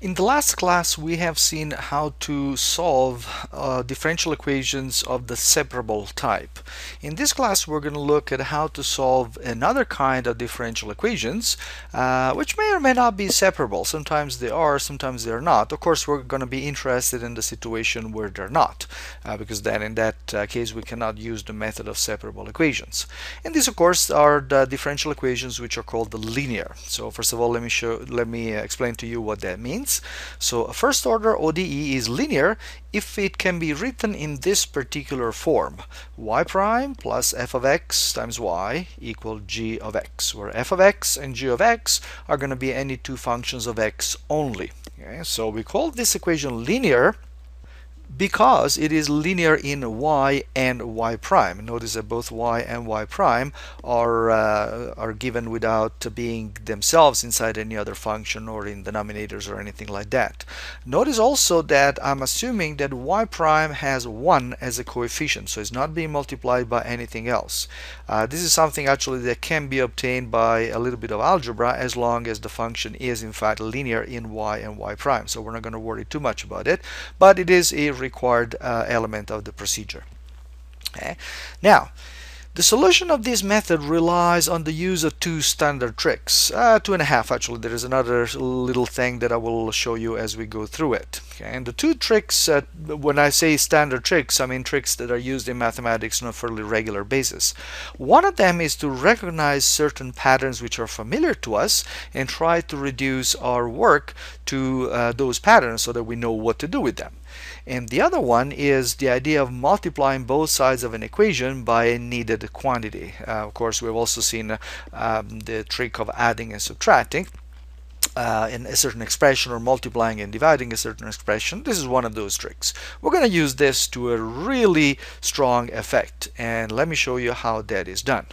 In the last class, we have seen how to solve differential equations of the separable type. In this class, we're going to look at how to solve another kind of differential equations, which may or may not be separable. Sometimes they are, sometimes they're not. Of course, we're going to be interested in the situation where they're not, because then in that case, we cannot use the method of separable equations. And these, of course, are the differential equations which are called the linear. So first of all, let me explain to you what that means. So a first order ODE is linear if it can be written in this particular form: y prime plus f of x times y equal g of x, where f of x and g of x are going to be any two functions of x only. Okay? So we call this equation linear because it is linear in y and y prime. Notice that both y and y prime are given without being themselves inside any other function or in denominators or anything like that. Notice also that I'm assuming that y prime has 1 as a coefficient, so it's not being multiplied by anything else. This is something actually that can be obtained by a little bit of algebra as long as the function is in fact linear in y and y prime. So we're not going to worry too much about it, but it is a required element of the procedure. Okay. Now, the solution of this method relies on the use of two standard tricks. Two and a half, actually. There is another little thing that I will show you as we go through it. Okay. And the two tricks, when I say standard tricks, I mean tricks that are used in mathematics on a fairly regular basis. One of them is to recognize certain patterns which are familiar to us and try to reduce our work to those patterns so that we know what to do with them. And the other one is the idea of multiplying both sides of an equation by a needed quantity. Of course, we've also seen the trick of adding and subtracting in a certain expression, or multiplying and dividing a certain expression. This is one of those tricks. We're going to use this to a really strong effect, and let me show you how that is done.